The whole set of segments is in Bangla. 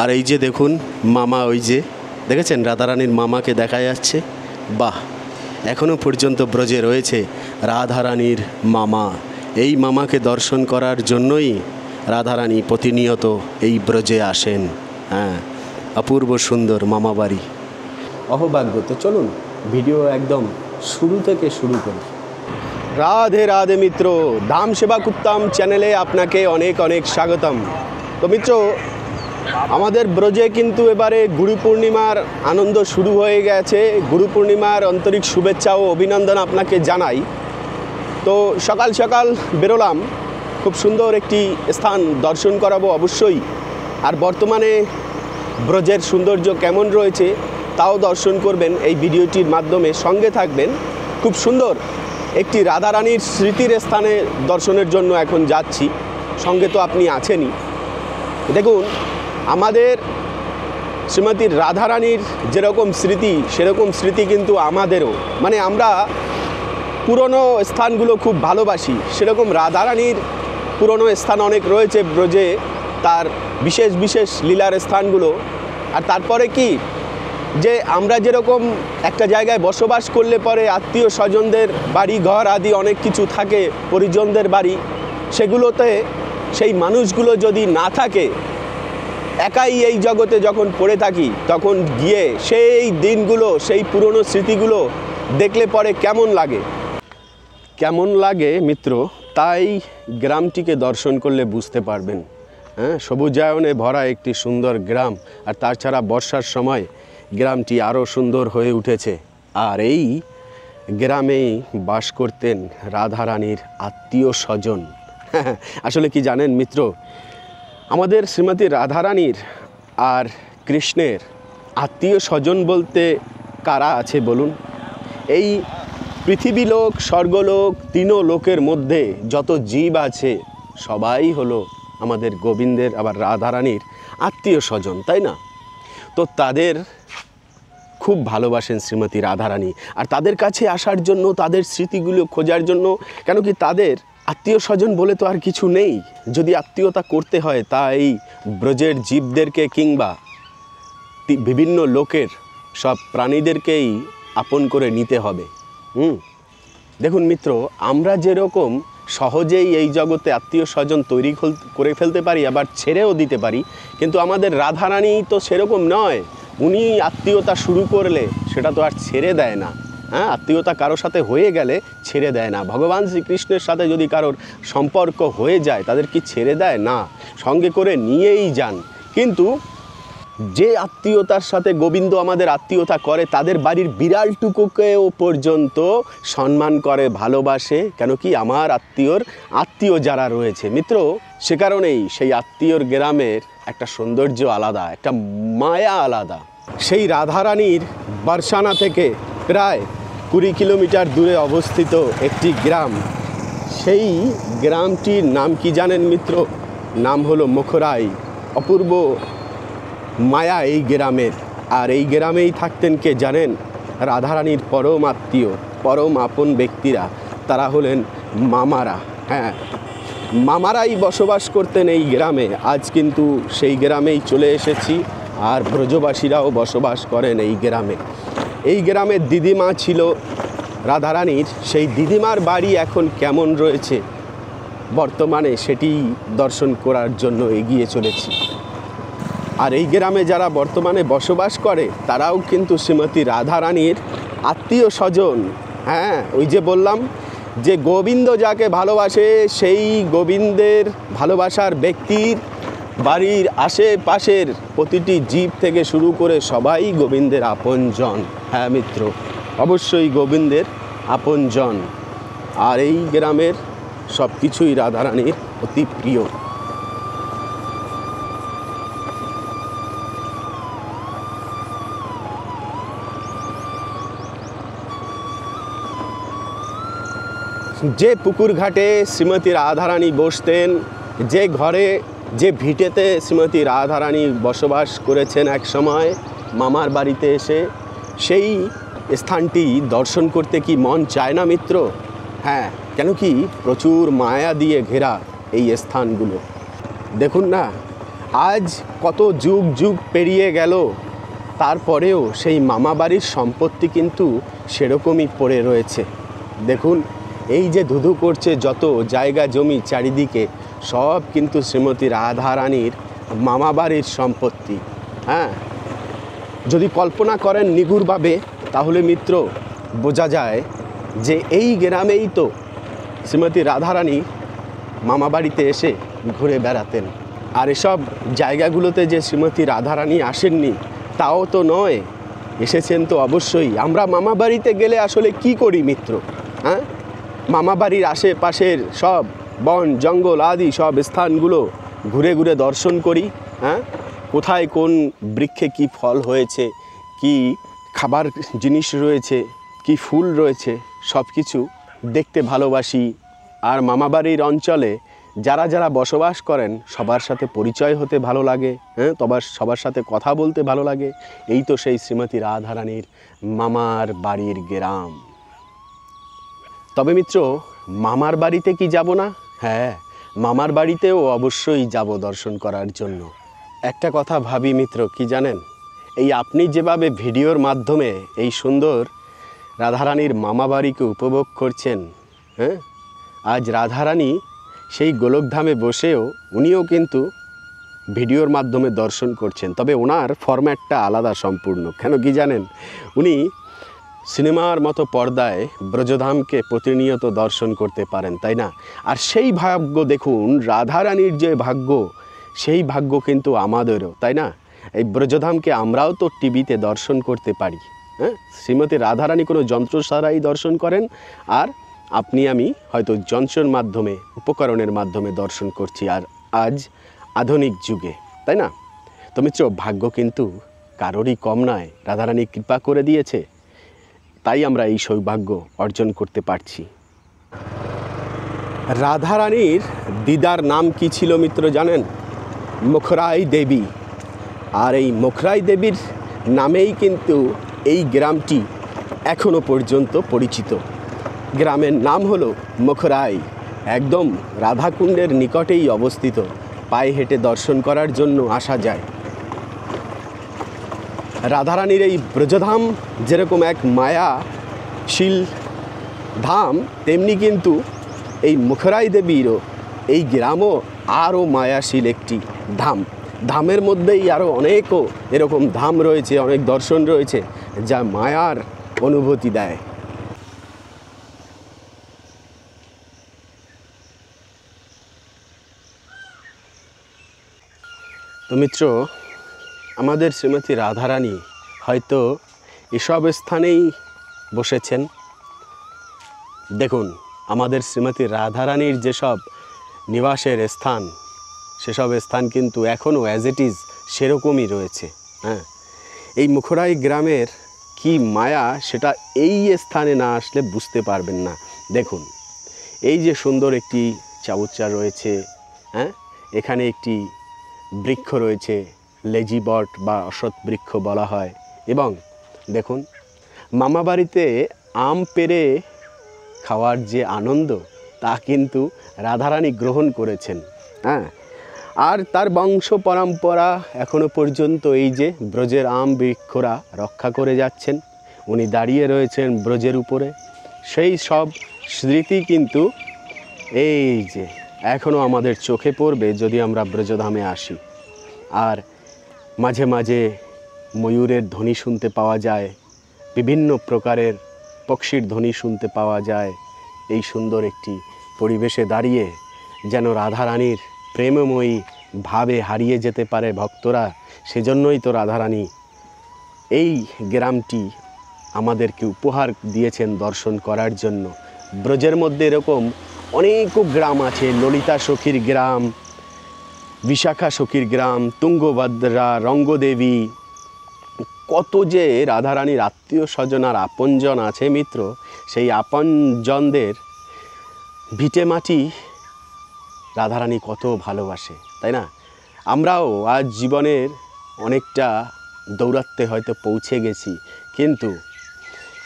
আর এই যে দেখুন মামা, ওই যে দেখেছেন রাধারানীর মামাকে দেখা যাচ্ছে। বাহ, এখনও পর্যন্ত ব্রজে রয়েছে রাধারানীর মামা। এই মামাকে দর্শন করার জন্যই রাধারানী প্রতিনিয়ত এই ব্রজে আসেন। হ্যাঁ, অপূর্ব সুন্দর মামা বাড়ি। অহভাগ্য। তো চলুন ভিডিও একদম শুরু থেকে শুরু করি। রাধে রাধে মিত্র, ধাম সেবা কুত্তাম চ্যানেলে আপনাকে অনেক অনেক স্বাগতম। তো মিত্র, আমাদের ব্রজে কিন্তু এবারে গুরু পূর্ণিমার আনন্দ শুরু হয়ে গেছে। গুরু পূর্ণিমার আন্তরিক শুভেচ্ছা ও অভিনন্দন আপনাকে জানাই। তো সকাল সকাল বেরোলাম, খুব সুন্দর একটি স্থান দর্শন করাবো অবশ্যই। আর বর্তমানে ব্রজের সৌন্দর্য কেমন রয়েছে তাও দর্শন করবেন এই ভিডিওটির মাধ্যমে, সঙ্গে থাকবেন। খুব সুন্দর একটি রাধারানীর স্মৃতির স্থানে দর্শনের জন্য এখন যাচ্ছি, সঙ্গে তো আপনি আছেনই। দেখুন, আমাদের শ্রীমতী রাধারানীর যেরকম স্মৃতি সেরকম স্মৃতি কিন্তু আমাদেরও, মানে আমরা পুরনো স্থানগুলো খুব ভালোবাসি। সেরকম রাধারানীর পুরনো স্থান অনেক রয়েছে ব্রজে, তার বিশেষ বিশেষ লীলার স্থানগুলো। আর তারপরে কি যে আমরা যেরকম একটা জায়গায় বসবাস করলে পরে আত্মীয় স্বজনদের বাড়ি ঘর আদি অনেক কিছু থাকে, পরিজনদের বাড়ি, সেগুলোতে সেই মানুষগুলো যদি না থাকে, একাই এই জগতে যখন পড়ে থাকি, তখন গিয়ে সেই দিনগুলো, সেই পুরনো স্মৃতিগুলো দেখলে পরে কেমন লাগে মিত্র, তাই গ্রামটিকে দর্শন করলে বুঝতে পারবেন। হ্যাঁ, সবুজায়নে ভরা একটি সুন্দর গ্রাম। আর তাছাড়া বর্ষার সময় গ্রামটি আরও সুন্দর হয়ে উঠেছে। আর এই গ্রামেই বাস করতেন রাধারানীর আত্মীয় স্বজন। আসলে কি জানেন মিত্র, আমাদের শ্রীমতী রাধারানীর আর কৃষ্ণের আত্মীয় স্বজন বলতে কারা আছে বলুন? এই পৃথিবীলোক, স্বর্গলোক, তিনও লোকের মধ্যে যত জীব আছে সবাই হলো আমাদের গোবিন্দের আবার রাধারানীর আত্মীয় স্বজন, তাই না? তো তাদের খুব ভালোবাসেন শ্রীমতী রাধারানী। আর তাদের কাছে আসার জন্য, তাদের স্মৃতিগুলো খোঁজার জন্য, কেন কি তাদের আত্মীয় স্বজন বলে তো আর কিছু নেই। যদি আত্মীয়তা করতে হয় তাই ব্রজের জীবদেরকে কিংবা বিভিন্ন লোকের সব প্রাণীদেরকেই আপন করে নিতে হবে। দেখুন মিত্র, আমরা যেরকম সহজেই এই জগতে আত্মীয় স্বজন তৈরি করে ফেলতে পারি, আবার ছেড়েও দিতে পারি, কিন্তু আমাদের রাধারানী তো সেরকম নয়। উনি আত্মীয়তা শুরু করলে সেটা তো আর ছেড়ে দেয় না। হ্যাঁ, আত্মীয়তা কারোর সাথে হয়ে গেলে ছেড়ে দেয় না। ভগবান শ্রীকৃষ্ণের সাথে যদি কারোর সম্পর্ক হয়ে যায়, তাদের কি ছেড়ে দেয়? না, সঙ্গে করে নিয়েই যান। কিন্তু যে আত্মীয়তার সাথে গোবিন্দ আমাদের আত্মীয়তা করে, তাদের বাড়ির বিড়ালটুকুকেও পর্যন্ত সম্মান করে, ভালোবাসে। কেন কি আমার আত্মীয় যারা রয়েছে মিত্র, সে কারণেই সেই আত্মীয়র গ্রামের একটা সৌন্দর্য আলাদা, একটা মায়া আলাদা। সেই রাধারানীর বারসানা থেকে প্রায় 20 কিলোমিটার দূরে অবস্থিত একটি গ্রাম। সেই গ্রামটির নাম কি জানেন মিত্র? নাম হলো মুখরাই। অপূর্ব মায়া এই গ্রামের। আর এই গ্রামেই থাকতেন কে জানেন? রাধারানীর পরম আত্মীয়, পরম আপন ব্যক্তিরা, তারা হলেন মামারা। হ্যাঁ, মামারাই বসবাস করতেন এই গ্রামে। আজ কিন্তু সেই গ্রামেই চলে এসেছি, আর ব্রজবাসীরাও বসবাস করেন এই গ্রামে। এই গ্রামের দিদিমা ছিল রাধারানীর। সেই দিদিমার বাড়ি এখন কেমন রয়েছে বর্তমানে, সেটি দর্শন করার জন্য এগিয়ে চলেছি। আর এই গ্রামে যারা বর্তমানে বসবাস করে তারাও কিন্তু শ্রীমতী রাধারানীর আত্মীয় স্বজন। হ্যাঁ, ওই যে বললাম যে গোবিন্দ যাকে ভালোবাসে, সেই গোবিন্দের ভালোবাসার ব্যক্তির বাড়ির আশেপাশের প্রতিটি জীব থেকে শুরু করে সবাই গোবিন্দের আপনজন। হ্যাঁ মিত্র, অবশ্যই গোবিন্দের আপনজন। আর এই গ্রামের সব কিছুই রাধারানীর অতি প্রিয়। যে পুকুর ঘাটে শ্রীমতী রাধারানী বসতেন, যে ঘরে, যে ভিটেতে শ্রীমতী রাধারানী বসবাস করেছেন এক সময় মামার বাড়িতে এসে, সেই স্থানটি দর্শন করতে কি মন চায় না মিত্র? হ্যাঁ, কেন কি প্রচুর মায়া দিয়ে ঘেরা এই স্থানগুলো। দেখুন না, আজ কত যুগ যুগ পেরিয়ে গেল, তারপরেও সেই মামাবাড়ির সম্পত্তি কিন্তু সেরকমই পড়ে রয়েছে। দেখুন, এই যে ধুধু করছে যত জায়গা জমি চারিদিকে, সব কিন্তু শ্রীমতী রাধারানীর মামাবাড়ির সম্পত্তি। হ্যাঁ, যদি কল্পনা করেন নিগুড়ভাবে, তাহলে মিত্র বোঝা যায় যে এই গ্রামেই তো শ্রীমতী রাধারানী মামাবাড়িতে এসে ঘুরে বেড়াতেন। আর এসব জায়গাগুলোতে যে শ্রীমতী রাধারানী আসেননি তাও তো নয়, এসেছেন তো অবশ্যই। আমরা মামাবাড়িতে গেলে আসলে কি করি মিত্র? হ্যাঁ, মামাবাড়ির আশেপাশের সব বন জঙ্গল আদি সব স্থানগুলো ঘুরে ঘুরে দর্শন করি। হ্যাঁ, কোথায় কোন বৃক্ষে কি ফল হয়েছে, কি খাবার জিনিস রয়েছে, কি ফুল রয়েছে, সব কিছু দেখতে ভালোবাসি। আর মামাবাড়ির অঞ্চলে যারা যারা বসবাস করেন সবার সাথে পরিচয় হতে ভালো লাগে। হ্যাঁ, সবার সাথে কথা বলতে ভালো লাগে। এই তো সেই শ্রীমতী রাধারানীর মামার বাড়ির গ্রাম। তবে মিত্র, মামার বাড়িতে কি যাব না? হ্যাঁ, মামার বাড়িতেও অবশ্যই যাব দর্শন করার জন্য। একটা কথা ভাবি মিত্র, কি জানেন? এই আপনি যেভাবে ভিডিওর মাধ্যমে এই সুন্দর রাধারানীর মামাবাড়িকে উপভোগ করছেন, হ্যাঁ, আজ রাধারানী সেই গোলকধামে বসেও উনিও কিন্তু ভিডিওর মাধ্যমে দর্শন করছেন। তবে ওনার ফরম্যাটটা আলাদা সম্পূর্ণ। কেন কি জানেন? উনি সিনেমার মতো পর্দায় ব্রজধামকে প্রতিনিয়ত দর্শন করতে পারেন, তাই না? আর সেই ভাগ্য দেখুন, রাধারানীর যে ভাগ্য, সেই ভাগ্য কিন্তু আমাদেরও, তাই না? এই ব্রজধামকে আমরাও তো টিভিতে দর্শন করতে পারি। হ্যাঁ, শ্রীমতী রাধারানী কোনো যন্ত্র ছাড়াই দর্শন করেন, আর আপনি আমি হয়তো যন্ত্রের মাধ্যমে, উপকরণের মাধ্যমে দর্শন করছি, আর আজ আধুনিক যুগে, তাই না? তো মিত্র, ভাগ্য কিন্তু কারোরই কম নয়। রাধারানী কৃপা করে দিয়েছে, তাই আমরা এই সৌভাগ্য অর্জন করতে পারছি। রাধারানীর দিদার নাম কি ছিল মিত্র জানেন? মুখরাই দেবী। আর এই মুখরাই দেবীর নামেই কিন্তু এই গ্রামটি এখনো পর্যন্ত পরিচিত। গ্রামের নাম হলো মুখরাই, একদম রাধাকুণ্ডের নিকটেই অবস্থিত। পায়ে হেঁটে দর্শন করার জন্য আসা যায়। রাধারানীর এই ব্রজধাম যেরকম এক মায়াশীল ধাম, তেমনি কিন্তু এই মুখরাই দেবীরও এই গ্রামও আরও মায়াশীল একটি ধাম। ধামের মধ্যেই আরও অনেকও এরকম ধাম রয়েছে, অনেক দর্শন রয়েছে যা মায়ার অনুভূতি দেয়। তো মিত্র, আমাদের শ্রীমতী রাধারানী হয়তো এসব স্থানেই বসেছেন। দেখুন, আমাদের শ্রীমতী রাধারানীর যেসব নিবাসের স্থান, সেসব স্থান কিন্তু এখনও অ্যাজ ইট ইজ সেরকমই রয়েছে। হ্যাঁ, এই মুখরাই গ্রামের কি মায়া, সেটা এই স্থানে না আসলে বুঝতে পারবেন না। দেখুন, এই যে সুন্দর একটি চাবুচ্চা রয়েছে, হ্যাঁ, এখানে একটি বৃক্ষ রয়েছে, লেজি বট বা অশ্বত্থ বৃক্ষ বলা হয়। এবং দেখুন, মামাবাড়িতে আম পেড়ে খাওয়ার যে আনন্দ, তা কিন্তু রাধারানী গ্রহণ করেছেন। হ্যাঁ, আর তার বংশ পরম্পরা এখনো পর্যন্ত এই যে ব্রজের আম বৃক্ষরা রক্ষা করে যাচ্ছেন। উনি দাঁড়িয়ে রয়েছেন ব্রজের উপরে। সেই সব স্মৃতি কিন্তু এই যে এখনও আমাদের চোখে পড়বে যদি আমরা ব্রজধামে আসি। আর মাঝে মাঝে ময়ূরের ধ্বনি শুনতে পাওয়া যায়, বিভিন্ন প্রকারের পক্ষীর ধ্বনি শুনতে পাওয়া যায়। এই সুন্দর একটি পরিবেশে দাঁড়িয়ে যেন রাধারানীর প্রেমময়ী ভাবে হারিয়ে যেতে পারে ভক্তরা। সেজন্যই তো রাধারানী এই গ্রামটি আমাদেরকে উপহার দিয়েছেন দর্শন করার জন্য। ব্রজের মধ্যে এরকম অনেক গ্রাম আছে, ললিতা সখীর গ্রাম, বিশাখা সখীর গ্রাম, তুঙ্গভদ্রা, রঙ্গদেবী, কত যে রাধারানীর আত্মীয় স্বজন আর আপনজন আছে মিত্র। সেই আপনজনদের ভিটে মাটি রাধারানী কত ভালোবাসে, তাই না? আমরাও আজ জীবনের অনেকটা দৌরাত্মে হয়তো পৌঁছে গেছি, কিন্তু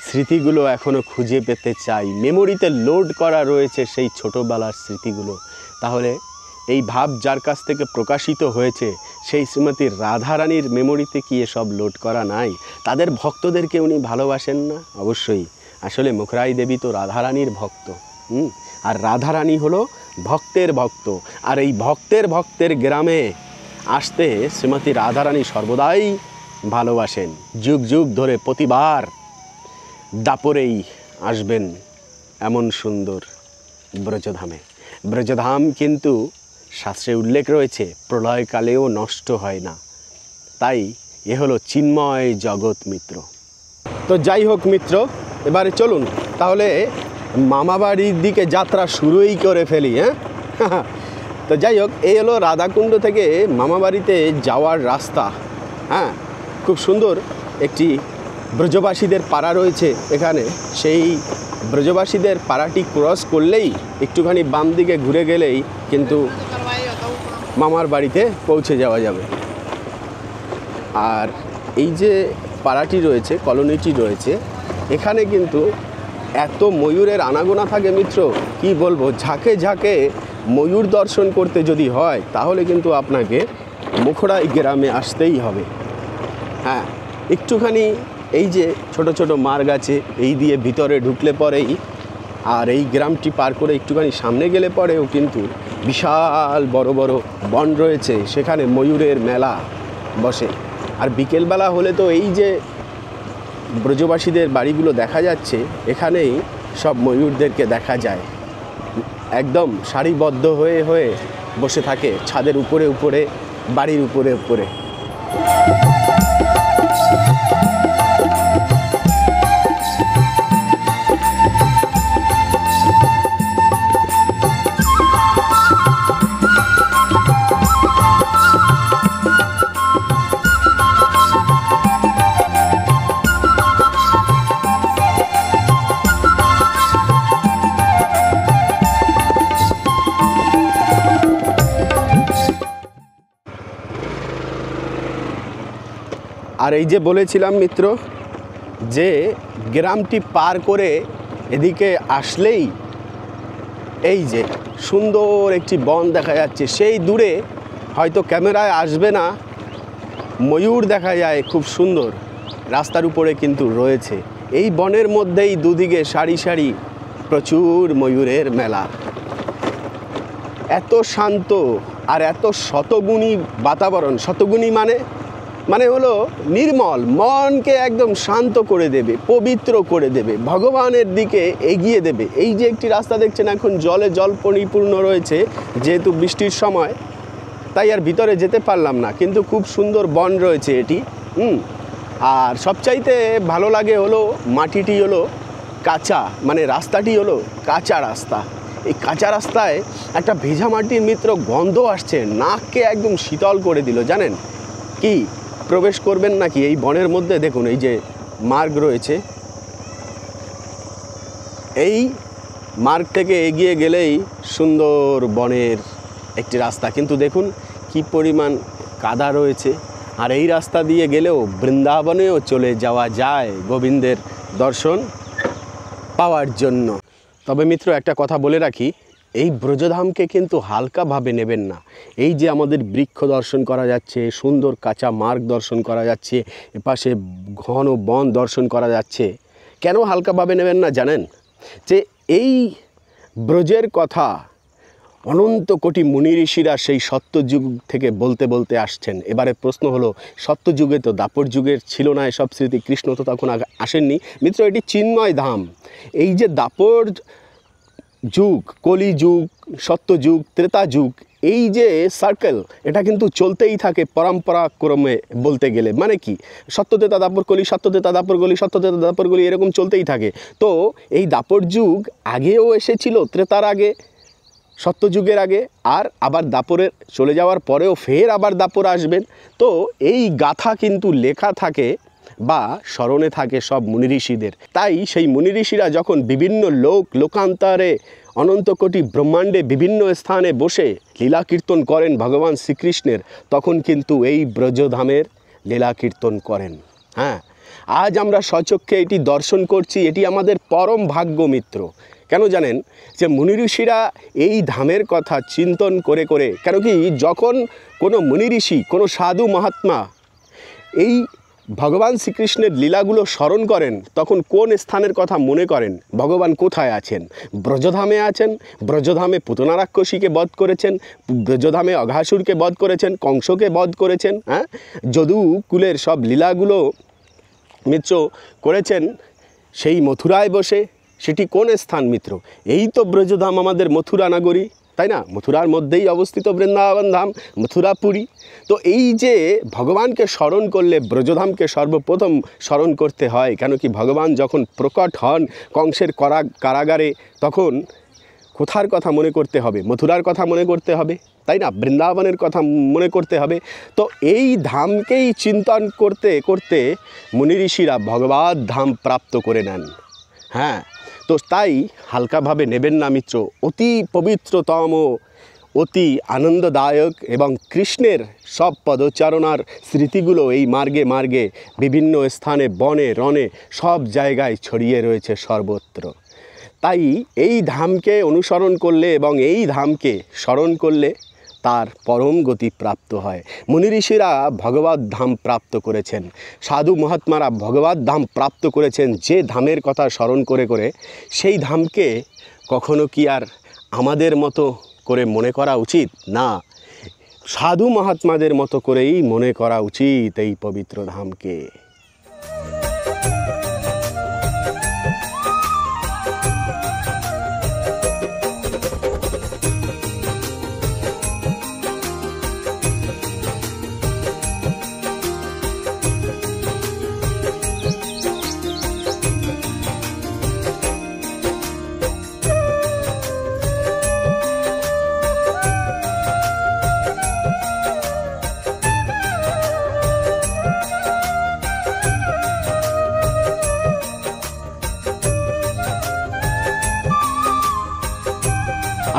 স্মৃতিগুলো এখনও খুঁজে পেতে চাই। মেমোরিতে লোড করা রয়েছে সেই ছোটোবেলার স্মৃতিগুলো। তাহলে এই ভাব যার কাছ থেকে প্রকাশিত হয়েছে, সেই শ্রীমতী রাধারানীর মেমোরিতে কি এসব লোড করা নাই? তাদের ভক্তদেরকে উনি ভালোবাসেন না? অবশ্যই। আসলে মুখরাই দেবী তো রাধারানীর ভক্ত। আর রাধারানী হলো ভক্তের ভক্ত। আর এই ভক্তের গ্রামে আসতে শ্রীমতী রাধারানী সর্বদাই ভালোবাসেন। যুগ যুগ ধরে প্রতিবার দাপরেই আসবেন এমন সুন্দর ব্রজধামে। ব্রজধাম কিন্তু শাস্ত্রে উল্লেখ রয়েছে প্রলয়কালেও নষ্ট হয় না। তাই এ হলো চিন্ময় জগৎ মিত্র। তো যাই হোক মিত্র, এবারে চলুন তাহলে মামাবাড়ির দিকে যাত্রা শুরুই করে ফেলি। তো যাই হোক, এই হলো রাধাকুণ্ড থেকে মামাবাড়িতে যাওয়ার রাস্তা। খুব সুন্দর একটি ব্রজবাসীদের পাড়া রয়েছে এখানে। সেই ব্রজবাসীদের পাড়াটি ক্রস করলেই একটুখানি বাম দিকে ঘুরে গেলেই কিন্তু মামার বাড়িতে পৌঁছে যাওয়া যাবে। আর এই যে পাড়াটি রয়েছে, কলোনিটি রয়েছে, এখানে কিন্তু এত ময়ূরের আনাগোনা থাকে মিত্র, কি বলবো। ঝাঁকে ঝাঁকে ময়ূর দর্শন করতে যদি হয় তাহলে কিন্তু আপনাকে মুখড়াই গ্রামে আসতেই হবে। একটুখানি এই যে ছোট ছোট মার্গ আছে, এই দিয়ে ভিতরে ঢুকলে পরেই, আর এই গ্রামটি পার করে একটুখানি সামনে গেলে পরেও কিন্তু বিশাল বড় বড় বন রয়েছে, সেখানে ময়ূরের মেলা বসে। আর বিকেলবেলা হলে তো এই যে ব্রজবাসীদের বাড়িগুলো দেখা যাচ্ছে, এখানেই সব ময়ূরদেরকে দেখা যায়। একদম সারিবদ্ধ হয়ে হয়ে বসে থাকে ছাদের উপরে উপরে, বাড়ির উপরে উপরে। আর এই যে বলেছিলাম মিত্র যে গ্রামটি পার করে এদিকে আসলেই এই যে সুন্দর একটি বন দেখা যাচ্ছে। সেই দূরে হয়তো ক্যামেরায় আসবে না, ময়ূর দেখা যায় খুব সুন্দর, রাস্তার উপরে কিন্তু রয়েছে। এই বনের মধ্যেই দুদিকে সারি সারি প্রচুর ময়ূরের মেলা। এত শান্ত আর এত শতগুণী বাতাবরণ। শতগুণী মানে হলো নির্মল, মনকে একদম শান্ত করে দেবে, পবিত্র করে দেবে, ভগবানের দিকে এগিয়ে দেবে। এই যে একটি রাস্তা দেখছেন এখন জলে জল পরিপূর্ণ রয়েছে, যেহেতু বৃষ্টির সময়, তাই আর ভিতরে যেতে পারলাম না, কিন্তু খুব সুন্দর বন রয়েছে এটি। আর সবচাইতে ভালো লাগে হলো মাটিটি হলো কাঁচা, মানে রাস্তাটি হলো কাঁচা রাস্তা। এই কাঁচা রাস্তায় একটা ভেজা মাটির মিত্র গন্ধ আসছে, নাককে একদম শীতল করে দিল। জানেন কি, প্রবেশ করবেন নাকি এই বনের মধ্যে? দেখুন এই যে মার্গ রয়েছে, এই মার্গ থেকে এগিয়ে গেলেই সুন্দর বনের একটি রাস্তা। কিন্তু দেখুন কি পরিমাণ কাদা রয়েছে। আর এই রাস্তা দিয়ে গেলেও বৃন্দাবনেও চলে যাওয়া যায় গোবিন্দের দর্শন পাওয়ার জন্য। তবে মিত্র একটা কথা বলে রাখি, এই ব্রজধামকে কিন্তু হালকাভাবে নেবেন না। এই যে আমাদের বৃক্ষ দর্শন করা যাচ্ছে, সুন্দর কাঁচা মার্গ দর্শন করা যাচ্ছে, এপাশে ঘন বন দর্শন করা যাচ্ছে, কেন হালকাভাবে নেবেন না জানেন? যে এই ব্রজের কথা অনন্ত কোটি মুনি ঋষিরা সেই সত্যযুগ থেকে বলতে বলতে আসছেন। এবারে প্রশ্ন হলো, সত্যযুগে তো দাপর যুগের ছিল না এসব স্মৃতি, কৃষ্ণ তো তখন আসেননি। মিত্র, এটি চিন্ময় ধাম। এই যে দাপর যুগ, কলি যুগ, সত্যযুগ, ত্রেতা যুগ, এই যে সার্কেল, এটা কিন্তু চলতেই থাকে পরম্পরাক্রমে বলতে গেলে। মানে কি, সত্যতেতা দাপর কলি, সত্যতেতা দাপর কলি, সত্যতেতা দাপর কলি, এরকম চলতেই থাকে। তো এই দাপর যুগ আগেও এসেছিল, ত্রেতার আগে, সত্যযুগের আগে, আর আবার দাপরের চলে যাওয়ার পরেও ফের আবার দাপর আসবেন। তো এই গাথা কিন্তু লেখা থাকে বা স্মরণে থাকে সব মুনি ঋষিদের। তাই সেই মুনি ঋষিরা যখন বিভিন্ন লোকান্তরে অনন্ত কোটি ব্রহ্মাণ্ডে বিভিন্ন স্থানে বসে লীলা কীর্তন করেন ভগবান শ্রীকৃষ্ণের, তখন কিন্তু এই ব্রজধামের লীলা কীর্তন করেন। আজ আমরা স্বচক্ষে এটি দর্শন করছি, এটি আমাদের পরম ভাগ্য মিত্র। কেন জানেন? যে মুনি ঋষিরা এই ধামের কথা চিন্তন করে করে, কেন কি যখন কোনো মুনি ঋষি, কোনো সাধু মহাত্মা এই ভগবান শ্রীকৃষ্ণের লীলাগুলো স্মরণ করেন, তখন কোন স্থানের কথা মনে করেন? ভগবান কোথায় আছেন? ব্রজধামে আছেন। ব্রজধামে পুতনা রাক্ষসীকে বধ করেছেন, ব্রজধামে অঘাসুরকে বধ করেছেন, কংসকে বধ করেছেন, হ্যাঁ, যদুকুলের সব লীলাগুলো মিত্র করেছেন সেই মথুরায় বসে। সেটি কোন স্থান মিত্র? এই তো ব্রজধাম, আমাদের মথুরা নগরী, তাই না? মথুরার মধ্যেই অবস্থিত বৃন্দাবন ধাম, মথুরাপুরী। তো এই যে ভগবানকে স্মরণ করলে ব্রজধামকে সর্বপ্রথম স্মরণ করতে হয়। কেন কি ভগবান যখন প্রকট হন কংসের কারাগারে, তখন কোথার কথা মনে করতে হবে? মথুরার কথা মনে করতে হবে, তাই না? বৃন্দাবনের কথা মনে করতে হবে। তো এই ধামকেই চিন্তন করতে করতে মুনি ঋষিরা ভগবত ধাম প্রাপ্ত করে নেন। হ্যাঁ, তো তাই হালকাভাবে নেবেন না মিত্র। অতি পবিত্রতম, অতি আনন্দদায়ক এবং কৃষ্ণের সব পদচারণার স্মৃতিগুলো এই মার্গে মার্গে বিভিন্ন স্থানে, বনে রনে সব জায়গায় ছড়িয়ে রয়েছে সর্বত্র। তাই এই ধামকে অনুসরণ করলে এবং এই ধামকে স্মরণ করলে তার পরম গতি প্রাপ্ত হয়। মুনি ঋষিরা ভগবত ধাম প্রাপ্ত করেছেন, সাধু মহাত্মারা ভগবত ধাম প্রাপ্ত করেছেন। যে ধামের কথা স্মরণ করে করে, সেই ধামকে কখনো কি আর আমাদের মতো করে মনে করা উচিত? না, সাধু মহাত্মাদের মতো করেই মনে করা উচিত এই পবিত্র ধামকে।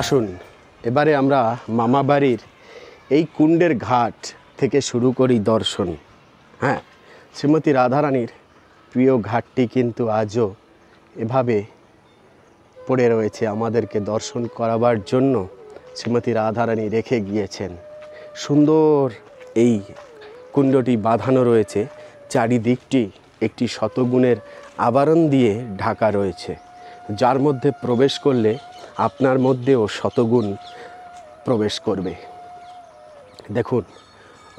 আসুন এবারে আমরা মামা বাড়ির এই কুণ্ডের ঘাট থেকে শুরু করি দর্শন। হ্যাঁ, শ্রীমতী রাধারানীর প্রিয় ঘাটটি কিন্তু আজও এভাবে পড়ে রয়েছে, আমাদেরকে দর্শন করাবার জন্য শ্রীমতী রাধারানী রেখে গিয়েছেন। সুন্দর এই কুণ্ডটি বাঁধানো রয়েছে, চারিদিকটি একটি শতগুণের আবরণ দিয়ে ঢাকা রয়েছে, যার মধ্যে প্রবেশ করলে আপনার মধ্যেও শতগুণ প্রবেশ করবে। দেখুন,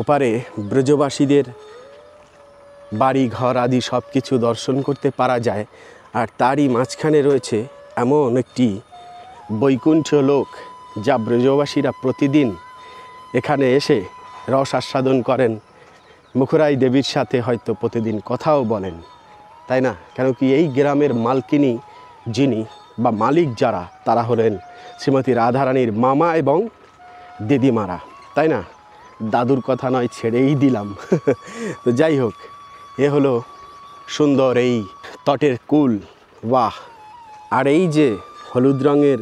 ওপারে ব্রজবাসীদের বাড়ি ঘর আদি সব কিছু দর্শন করতে পারা যায়, আর তারই মাঝখানে রয়েছে এমন একটি বৈকুণ্ঠ লোক, যা ব্রজবাসীরা প্রতিদিন এখানে এসে রস আস্বাদন করেন। মুখরাই দেবীর সাথে হয়তো প্রতিদিন কথাও বলেন, তাই না? কেন কি এই গ্রামের মালকিনী যিনি বা মালিক যারা, তারা হলেন শ্রীমতী রাধারানীর মামা এবং দিদিমারা, তাই না? দাদুর কথা নয়, ছেড়েই দিলাম। তো যাই হোক, এ হলো সুন্দর এই তটের কুল। বাহ! আর এই যে হলুদ রঙের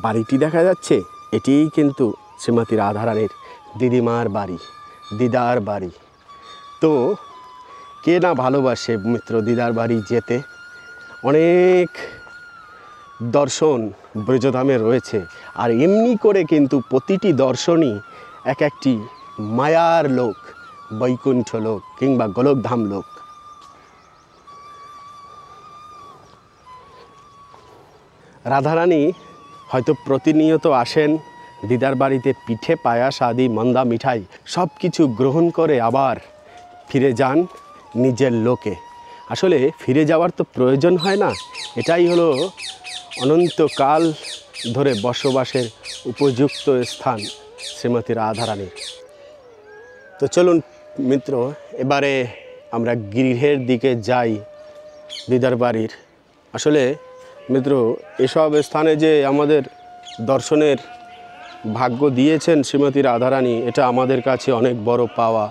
বাড়িটি দেখা যাচ্ছে, এটিই কিন্তু শ্রীমতী রাধারানীর দিদিমার বাড়ি, দিদার বাড়ি। তো কে না ভালোবাসে মিত্র দিদার বাড়ি যেতে? অনেক দর্শন ব্রজধামে রয়েছে, আর এমনি করে কিন্তু প্রতিটি দর্শনই এক একটি মায়ার লোক, বৈকুণ্ঠ লোক কিংবা গোলকধাম লোক। রাধারানী হয়তো প্রতিনিয়ত আসেন দিদার বাড়িতে, পিঠে পায়াস আদি মন্দা মিঠাই সব কিছু গ্রহণ করে আবার ফিরে যান নিজের লোকে। আসলে ফিরে যাওয়ার তো প্রয়োজন হয় না, এটাই হলো অনন্তকাল ধরে বসবাসের উপযুক্ত স্থান শ্রীমতী রাধারানীর। তো চলুন মিত্র, এবারে আমরা গৃহের দিকে যাই দিদার বাড়ির। আসলে মিত্র, এসব স্থানে যে আমাদের দর্শনের ভাগ্য দিয়েছেন শ্রীমতী রাধারানী, এটা আমাদের কাছে অনেক বড় পাওয়া।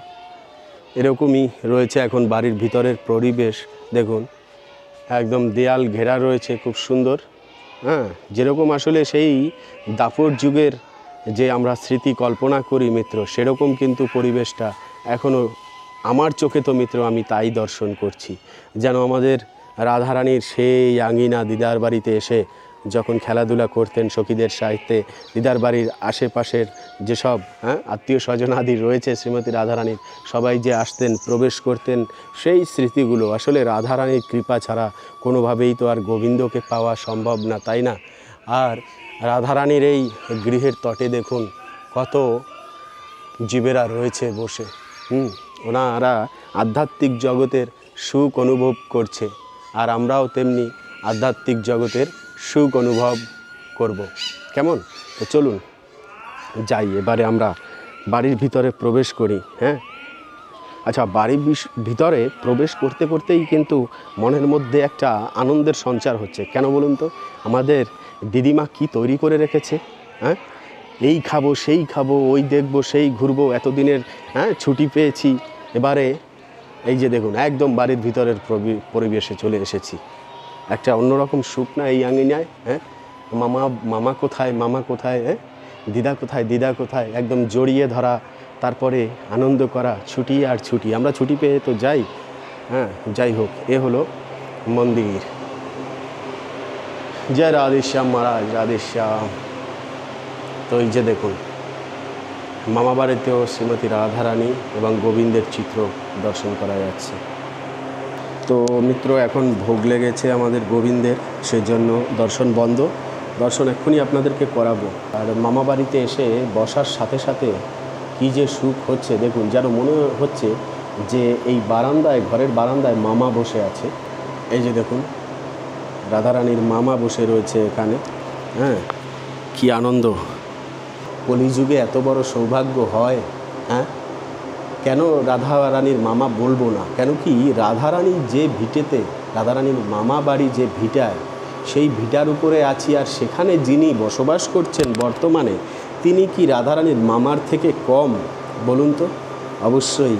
এরকমই রয়েছে এখন বাড়ির ভিতরের পরিবেশ। দেখুন, একদম দেয়াল ঘেরা রয়েছে, খুব সুন্দর। হ্যাঁ, যেরকম আসলে সেই দাপর যুগের যে আমরা স্মৃতি কল্পনা করি মিত্র, সেরকম কিন্তু পরিবেশটা এখনও আমার চোখে তো মিত্র আমি তাই দর্শন করছি, যেন আমাদের রাধারানীর সেই আঙিনা দিদার বাড়িতে এসে যখন খেলাধুলা করতেন সখীদের সাহিত্যে, দিদার বাড়ির আশেপাশের যেসব আত্মীয় স্বজন আদি রয়েছে শ্রীমতী রাধারানীর, সবাই যে আসতেন প্রবেশ করতেন, সেই স্মৃতিগুলো আসলে রাধারানীর কৃপা ছাড়া কোনোভাবেই তো আর গোবিন্দকে পাওয়া সম্ভব না, তাই না? আর রাধারানীর এই গৃহের তটে দেখুন কত জীবেরা রয়েছে বসে, ওনারা আধ্যাত্মিক জগতের সুখ অনুভব করছে, আর আমরাও তেমনি আধ্যাত্মিক জগতের সুখ অনুভব করব। কেমন? তো চলুন যাই, এবারে আমরা বাড়ির ভিতরে প্রবেশ করি। আচ্ছা, বাড়ির ভিতরে প্রবেশ করতে করতেই কিন্তু মনের মধ্যে একটা আনন্দের সঞ্চার হচ্ছে। কেন বলুন তো? আমাদের দিদিমা কি তৈরি করে রেখেছে, এই খাবো সেই খাবো, ওই দেখবো সেই ঘুরবো, এতদিনের ছুটি পেয়েছি, এবারে এই যে দেখুন একদম বাড়ির ভিতরের পরিবেশে চলে এসেছি। একটা অন্যরকম সুখ না এই আঙিনায়? মামা কোথায়, মামা কোথায়, দিদা কোথায়, দিদা কোথায়, একদম জড়িয়ে ধরা, তারপরে আনন্দ করা, ছুটি আর ছুটি। আমরা ছুটি পেয়ে তো যাই। যাই হোক, এ হলো মন্দির। জয় রাধেশ্যাম মহারাজ, রাধেশ্যাম। তো এই যে দেখুন মামা বাড়িতেও শ্রীমতী রাধারানী এবং গোবিন্দের চিত্র দর্শন করা যাচ্ছে। তো মিত্র এখন ভোগ লেগেছে আমাদের গোবিন্দের, সেজন্য দর্শন বন্ধ। দর্শন এক্ষুনি আপনাদেরকে করাবো। আর মামা বাড়িতে এসে বসার সাথে সাথে কী যে সুখ হচ্ছে দেখুন, যেন মনে হচ্ছে যে এই বারান্দায়, ঘরের বারান্দায় মামা বসে আছে। এই যে দেখুন রাধারানীর মামা বসে রয়েছে এখানে। কি আনন্দ! কলিযুগে এত বড় সৌভাগ্য হয়। কেন রাধারানীর মামা বলবো না? কেন কি রাধারানী যে ভিটেতে, রাধারানীর মামা বাড়ি যে ভিটায়, সেই ভিটার উপরে আছি, আর সেখানে যিনি বসবাস করছেন বর্তমানে, তিনি কি রাধারানীর মামার থেকে কম বলুন তো? অবশ্যই।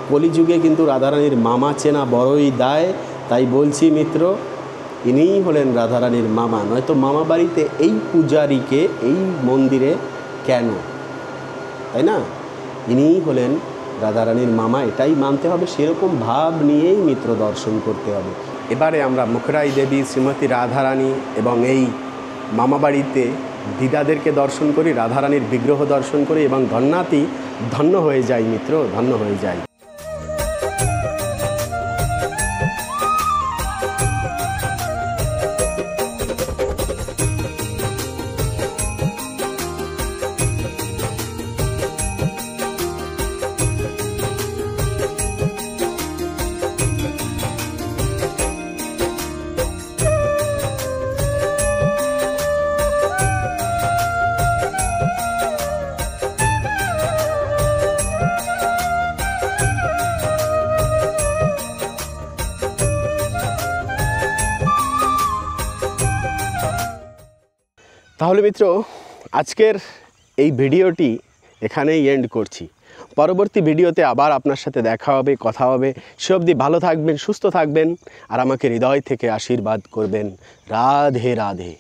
কলিযুগে কিন্তু রাধারানীর মামা চেনা বড়ই দায়। তাই বলছি মিত্র, ইনিই হলেন রাধারানীর মামা, নয়তো মামা বাড়িতে এই পূজারীকে এই মন্দিরে কেন, তাই না? ইনিই হলেন রাধারানীর মামা, এটাই মানতে হবে। সেরকম ভাব নিয়েই মিত্র দর্শন করতে হবে। এবারে আমরা মুখরাই দেবী শ্রীমতী রাধারানী এবং এই মামা বাড়িতে দিদাদেরকে দর্শন করি, রাধারানীর বিগ্রহ দর্শন করি এবং ধন্যাতি ধন্য হয়ে যাই মিত্র, ধন্য হয়ে যাই। তাহলে মিত্র আজকের এই ভিডিওটি এখানেই এন্ড করছি। পরবর্তী ভিডিওতে আবার আপনার সাথে দেখা হবে, কথা হবে। সে অবধি ভালো থাকবেন, সুস্থ থাকবেন, আর আমাকে হৃদয় থেকে আশীর্বাদ করবেন। রাধে রাধে।